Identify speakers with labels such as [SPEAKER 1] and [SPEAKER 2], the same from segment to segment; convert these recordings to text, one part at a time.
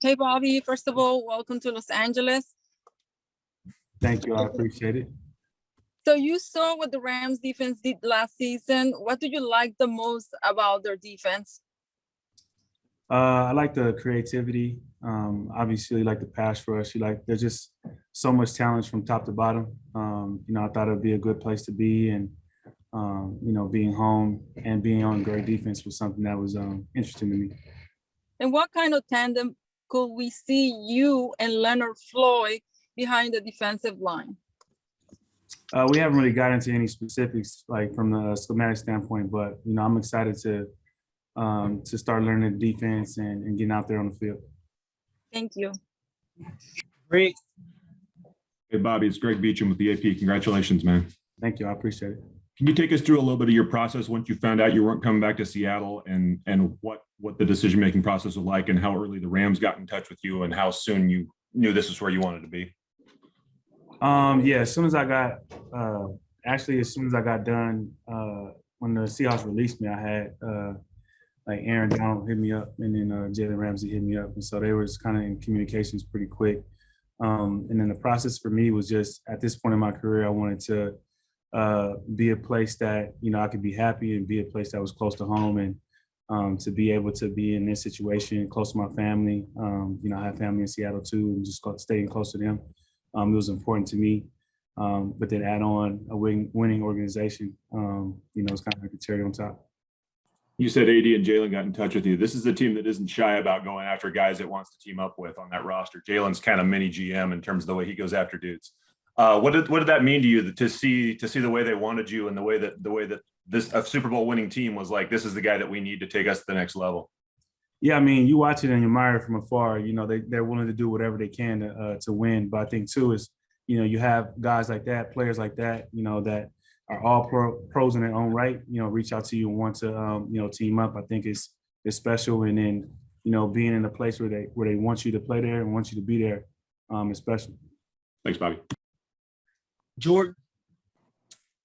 [SPEAKER 1] Hey, Bobby, first of all, welcome to Los Angeles.
[SPEAKER 2] Thank you. I appreciate it.
[SPEAKER 1] So you saw what the Rams defense did last season. What do you like the most about their defense?
[SPEAKER 2] I like the creativity. Obviously, like the pass rush. There's just so much talent from top to bottom. I thought it'd be a good place to be, and being home and being on great defense was something that was interesting to me.
[SPEAKER 1] And what kind of tandem could we see you and Leonard Floyd behind the defensive line?
[SPEAKER 2] We haven't really got into any specifics, like from the schematic standpoint, but I'm excited to start learning the defense and getting out there on the field.
[SPEAKER 1] Thank you.
[SPEAKER 3] Great.
[SPEAKER 4] Hey, Bobby, it's Greg Beecham with the AP. Congratulations, man.
[SPEAKER 2] Thank you. I appreciate it.
[SPEAKER 4] Can you take us through a little bit of your process once you found out you weren't coming back to Seattle, and what the decision-making process was like, and how early the Rams got in touch with you, and how soon you knew this is where you wanted to be?
[SPEAKER 2] Yeah, as soon as I got done, when the Seahawks released me, I had like Aaron Donald hit me up, and then Jalen Ramsey hit me up, and so they were just kind of in communications pretty quick. And then the process for me was just, at this point in my career, I wanted to be a place that I could be happy, and be a place that was close to home, and to be able to be in this situation close to my family. I have family in Seattle too, and just staying close to them. It was important to me. But then add on a winning organization, it's kind of like a cherry on top.
[SPEAKER 4] You said AD and Jalen got in touch with you. This is a team that isn't shy about going after guys it wants to team up with on that roster. Jalen's kind of mini GM in terms of the way he goes after dudes. What did that mean to you to see the way they wanted you, and the way that this a Super Bowl winning team was like, this is the guy that we need to take us to the next level?
[SPEAKER 2] Yeah, I mean, you watch it and you admire it from afar. They're willing to do whatever they can to win. But I think too is, you have guys like that, players like that, that are all pros in their own right. Reach out to you and want to team up. I think it's special. And then being in a place where they want you to play there and want you to be there is special.
[SPEAKER 4] Thanks, Bobby.
[SPEAKER 3] Jordan.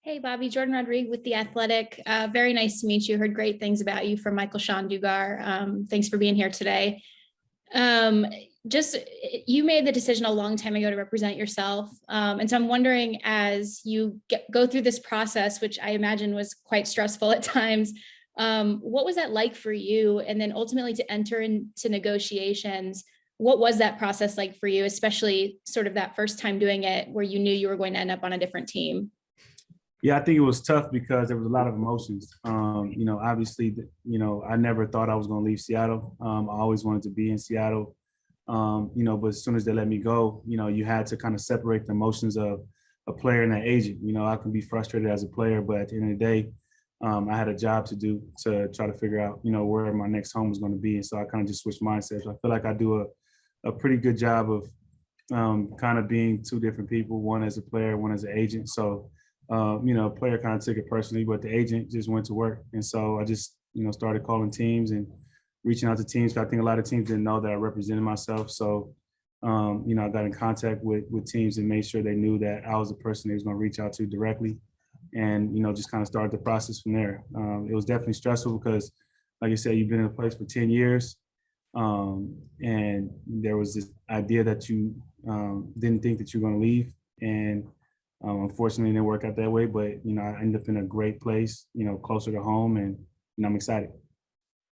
[SPEAKER 5] Hey, Bobby, Jordan Rodriguez with The Athletic. Very nice to meet you. Heard great things about you from Michael Sean Dugar. Thanks for being here today. You made the decision a long time ago to represent yourself. And so I'm wondering, as you go through this process, which I imagine was quite stressful at times, what was that like for you? And then ultimately to enter into negotiations, what was that process like for you, especially sort of that first time doing it where you knew you were going to end up on a different team?
[SPEAKER 2] Yeah, I think it was tough because there was a lot of emotions. Obviously, I never thought I was going to leave Seattle. I always wanted to be in Seattle. But as soon as they let me go, you had to kind of separate the emotions of a player and an agent. I can be frustrated as a player, but at the end of the day, I had a job to do to try to figure out, where my next home was going to be. And so I kind of just switched mindsets. I feel like I do a pretty good job of kind of being two different people, one as a player, one as an agent. So, a player kind of took it personally, but the agent just went to work. And so I just, started calling teams and reaching out to teams. I think a lot of teams didn't know that I represented myself. So, I got in contact with teams and made sure they knew that I was the person they was going to reach out to directly, and, just kind of started the process from there. It was definitely stressful because, like I said, you've been in a place for 10 years. And there was this idea that you didn't think that you were going to leave. And unfortunately, it didn't work out that way. But, I ended up in a great place, closer to home, and, I'm excited.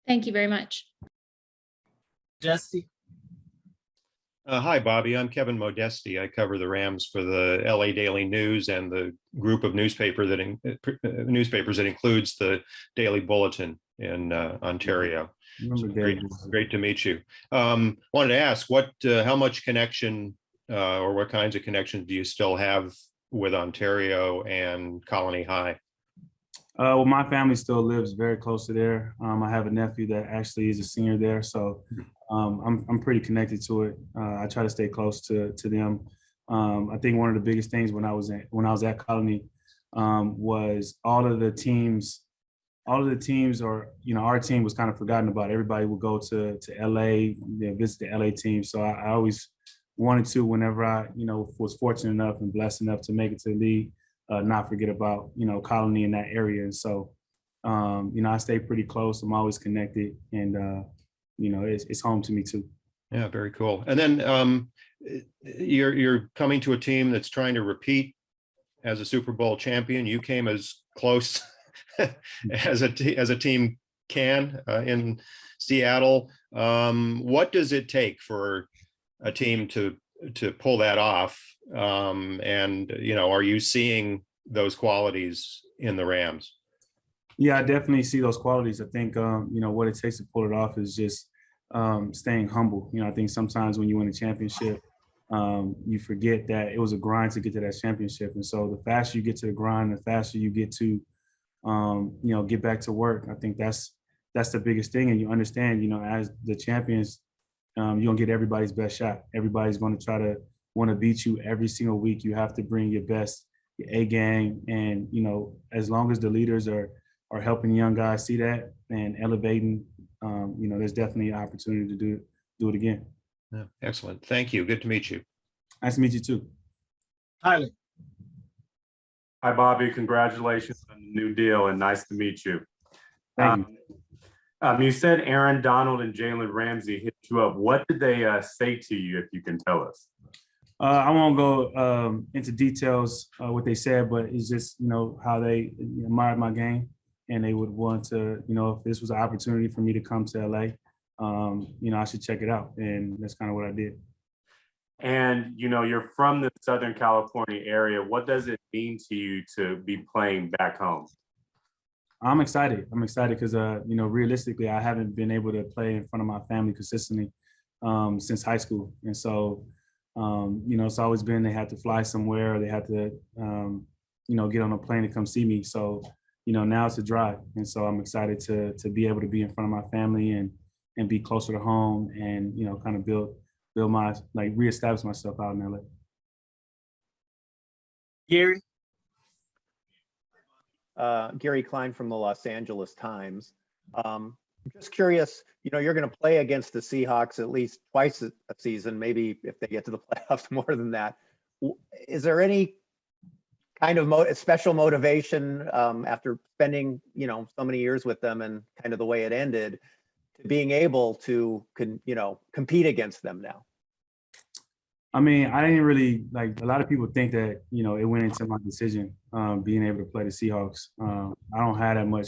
[SPEAKER 5] Thank you very much.
[SPEAKER 3] Jesse.
[SPEAKER 6] Hi, Bobby. I'm Kevin Modesti. I cover the Rams for the LA Daily News and the group of newspapers that includes the Daily Bulletin in Ontario. So great to meet you. Wanted to ask how much connection or what kinds of connections do you still have with Ontario and Colony High?
[SPEAKER 2] Well, my family still lives very close to there. I have a nephew that actually is a senior there, so I'm pretty connected to it. I try to stay close to them. I think one of the biggest things when I was at Colony was all of the teams, or our team was kind of forgotten about. Everybody would go to LA, visit the LA team. So I always wanted to, whenever I was fortunate enough and blessed enough to make it to the league, not forget about Colony in that area. And so I stay pretty close. I'm always connected, and it's home to me too.
[SPEAKER 6] Yeah, very cool. And then you're coming to a team that's trying to repeat as a Super Bowl champion. You came as close as a team can in Seattle. What does it take for a team to pull that off? And are you seeing those qualities in the Rams?
[SPEAKER 2] Yeah, I definitely see those qualities. I think what it takes to pull it off is just staying humble. I think sometimes when you win a championship, you forget that it was a grind to get to that championship. And so the faster you get to the grind, the faster you get to, get back to work. I think that's the biggest thing. And you understand, as the champions, you're going to get everybody's best shot. Everybody's going to try to want to beat you every single week. You have to bring your best, your A game. And, as long as the leaders are helping young guys see that and elevating, there's definitely an opportunity to do it again.
[SPEAKER 6] Yeah, excellent. Thank you. Good to meet you.
[SPEAKER 2] Nice to meet you too.
[SPEAKER 3] Tyler.
[SPEAKER 4] Hi, Bobby. Congratulations on the new deal and nice to meet you.
[SPEAKER 2] Thank you.
[SPEAKER 4] You said Aaron Donald and Jalen Ramsey hit you up. What did they say to you, if you can tell us?
[SPEAKER 2] I won't go into details what they said, but it's just, how they admired my game and they would want to, if this was an opportunity for me to come to LA, I should check it out. And that's kind of what I did.
[SPEAKER 4] And, you're from the Southern California area. What does it mean to you to be playing back home?
[SPEAKER 2] I'm excited. Because, realistically, I haven't been able to play in front of my family consistently since high school. And so, it's always been they had to fly somewhere or they had to, get on a plane to come see me. So, now it's a drive. And so I'm excited to be able to be in front of my family and be closer to home and, kind of build my, reestablish myself out in LA.
[SPEAKER 3] Gary.
[SPEAKER 7] Gary Klein from the Los Angeles Times. Just curious, you're going to play against the Seahawks at least twice a season, maybe if they get to the playoffs more than that. Is there any kind of special motivation after spending, so many years with them and kind of the way it ended, to being able to, compete against them now?
[SPEAKER 2] I mean, I didn't really a lot of people think that, it went into my decision, being able to play the Seahawks. I don't have that much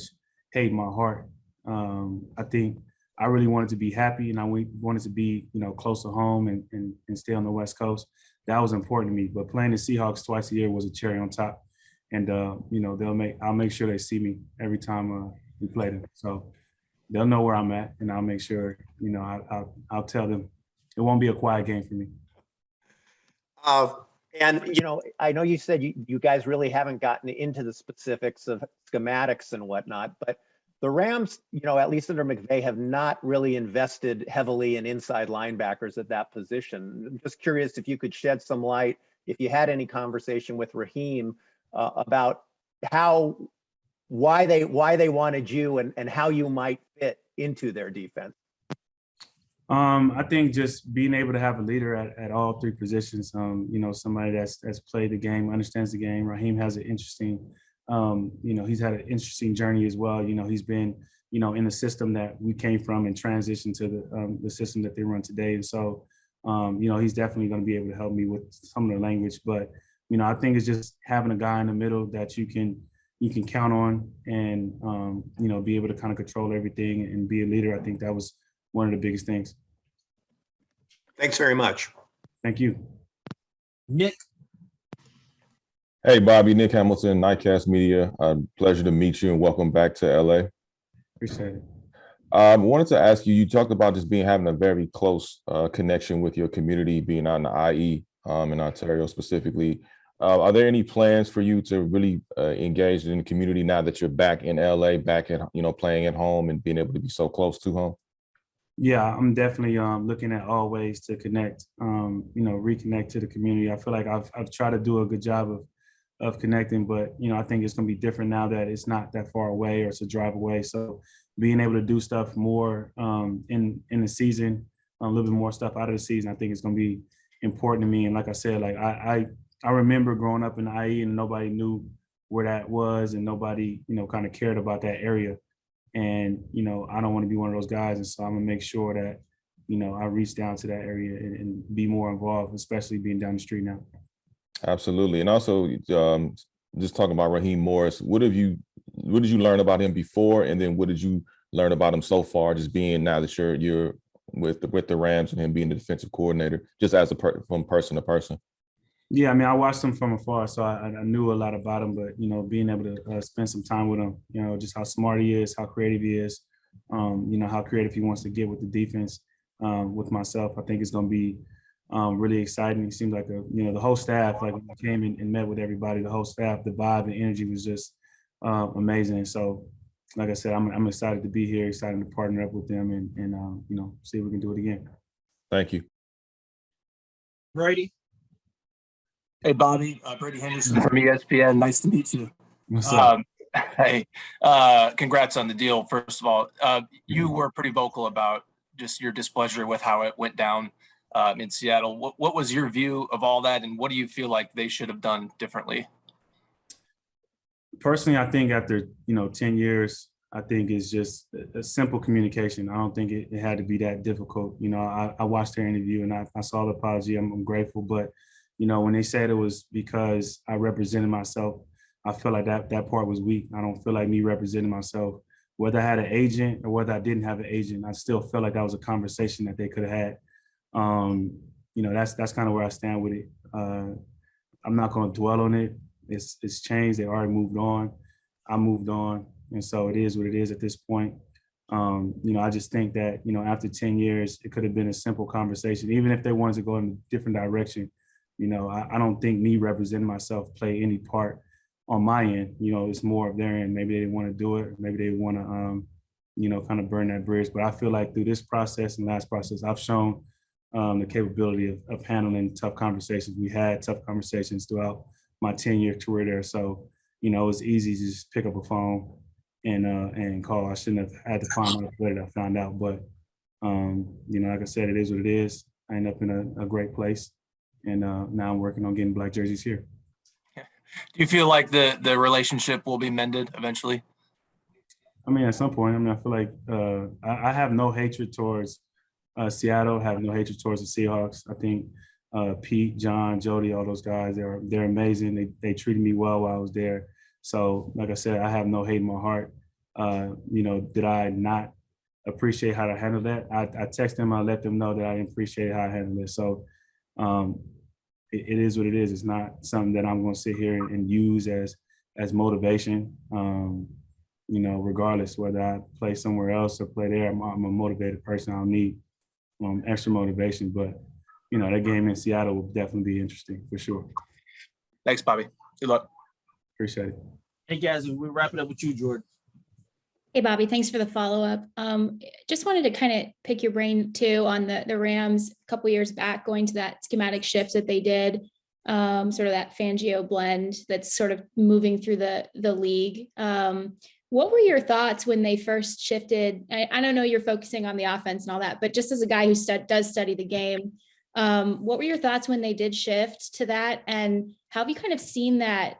[SPEAKER 2] hate in my heart. I think I really wanted to be happy and I wanted to be, close to home and stay on the West Coast. That was important to me. But playing the Seahawks twice a year was a cherry on top. And, I'll make sure they see me every time we play them. So they'll know where I'm at and I'll make sure, I'll tell them it won't be a quiet game for me.
[SPEAKER 7] And, I know you said you guys really haven't gotten into the specifics of schematics and whatnot, but the Rams, at least under McVay, have not really invested heavily in inside linebackers at that position. I'm just curious if you could shed some light, if you had any conversation with Raheem about why they wanted you and how you might fit into their defense.
[SPEAKER 2] I think just being able to have a leader at all three positions, somebody that's played the game, understands the game. Raheem has an interesting, he's had an interesting journey as well. He's been, in the system that we came from and transitioned to the system that they run today. And so, he's definitely going to be able to help me with some of the language. But, I think it's just having a guy in the middle that you can count on and, be able to kind of control everything and be a leader. I think that was one of the biggest things.
[SPEAKER 7] Thanks very much.
[SPEAKER 2] Thank you.
[SPEAKER 3] Nick.
[SPEAKER 8] Hey, Bobby, Nick Hamilton, Nightcast Media. Pleasure to meet you and welcome back to LA.
[SPEAKER 2] Appreciate it.
[SPEAKER 8] I wanted to ask you, you talked about just having a very close connection with your community, being out in the IE in Ontario specifically. Are there any plans for you to really engage in the community now that you're back in LA, back at, playing at home and being able to be so close to home?
[SPEAKER 2] Yeah, I'm definitely looking at all ways to connect, reconnect to the community. I feel like I've tried to do a good job of connecting, but, I think it's going to be different now that it's not that far away or it's a drive away. So being able to do stuff more in the season, a little bit more stuff out of the season, I think it's going to be important to me. And like I said, I remember growing up in the IE and nobody knew where that was and nobody, kind of cared about that area. And, I don't want to be one of those guys. And so I'm going to make sure that, I reach down to that area and be more involved, especially being down the street now.
[SPEAKER 8] Absolutely. And also, just talking about Raheem Morris, what did you learn about him before, and then what did you learn about him so far, just being now that you're with the Rams and him being the defensive coordinator, just as from person to person?
[SPEAKER 2] Yeah, I mean, I watched him from afar, so I knew a lot about him. But being able to spend some time with him, just how smart he is, how creative he is, how creative he wants to get with the defense. With myself, I think it's going to be really exciting. It seemed like the whole staff, like when I came in and met with everybody, the whole staff, the vibe and energy was just amazing. And so, like I said, I'm excited to be here, excited to partner up with them, and see if we can do it again.
[SPEAKER 8] Thank you.
[SPEAKER 3] Brady.
[SPEAKER 9] Hey, Bobby, Brady Henderson from ESPN. Nice to meet you.
[SPEAKER 2] What's up?
[SPEAKER 9] Hey, congrats on the deal. First of all, you were pretty vocal about just your displeasure with how it went down in Seattle. What was your view of all that, and what do you feel like they should have done differently?
[SPEAKER 2] Personally, I think after 10 years, I think it's just a simple communication. I don't think it had to be that difficult. I watched their interview and I saw the apology. I'm grateful, but when they said it was because I represented myself, I feel like that part was weak. I don't feel like me representing myself, whether I had an agent or whether I didn't have an agent. I still felt like that was a conversation that they could have had. That's kind of where I stand with it. I'm not going to dwell on it. It's changed. They already moved on. I moved on, and so it is what it is at this point. I just think that after 10 years, it could have been a simple conversation, even if they wanted to go in a different direction. I don't think me representing myself play any part on my end. It's more of their end. Maybe they didn't want to do it. Maybe they want to, kind of burn that bridge. But I feel like through this process and last process, I've shown the capability of handling tough conversations. We had tough conversations throughout my 10-year career there. So, it's easy to just pick up a phone and call. I shouldn't have had to find out later that I found out. But, like I said, it is what it is. I ended up in a great place. And now I'm working on getting black jerseys here.
[SPEAKER 9] Do you feel like the relationship will be mended eventually?
[SPEAKER 2] I mean, at some point, I feel like I have no hatred towards Seattle, have no hatred towards the Seahawks. I think Pete, John, Jody, all those guys, they're amazing. They treated me well while I was there. So, like I said, I have no hate in my heart. Did I not appreciate how to handle that? I text them, I let them know that I didn't appreciate how I handled it. So, it is what it is. It's not something that I'm going to sit here and use as motivation. Regardless whether I play somewhere else or play there, I'm a motivated person. I don't need extra motivation, but that game in Seattle will definitely be interesting for sure.
[SPEAKER 9] Thanks, Bobby. Good luck.
[SPEAKER 2] Appreciate it.
[SPEAKER 3] Hey guys, we're wrapping up with you, Jordan.
[SPEAKER 5] Hey, Bobby, thanks for the follow-up. Just wanted to kind of pick your brain too on the Rams a couple years back, going to that schematic shift that they did, sort of that Fangio blend that's sort of moving through the league. What were your thoughts when they first shifted? I don't know you're focusing on the offense and all that, but just as a guy who does study the game, what were your thoughts when they did shift to that? And how have you kind of seen that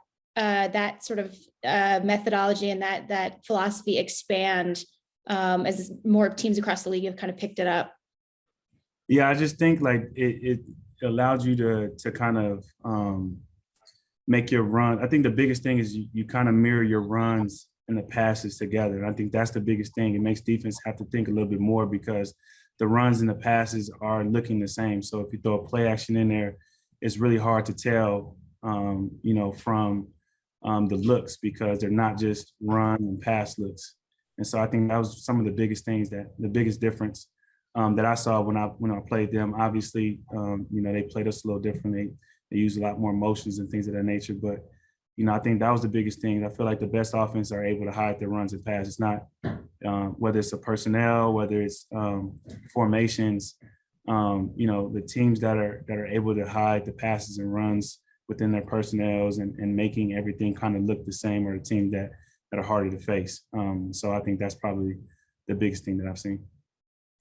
[SPEAKER 5] sort of methodology and that philosophy expand as more teams across the league have kind of picked it up?
[SPEAKER 2] Yeah, I just think like it allowed you to kind of make your run. I think the biggest thing is you kind of mirror your runs and the passes together. And I think that's the biggest thing. It makes defense have to think a little bit more because the runs and the passes are looking the same. So if you throw a play action in there, it's really hard to tell, from the looks because they're not just run and pass looks. And so I think that was some of the biggest things the biggest difference that I saw when I played them. Obviously, they played us a little differently. They used a lot more motions and things of that nature. But, I think that was the biggest thing. I feel like the best offense are able to hide their runs and passes. It's not whether it's a personnel, whether it's formations, the teams that are able to hide the passes and runs within their personnels and making everything kind of look the same are the teams that are harder to face. So I think that's probably the biggest thing that I've seen.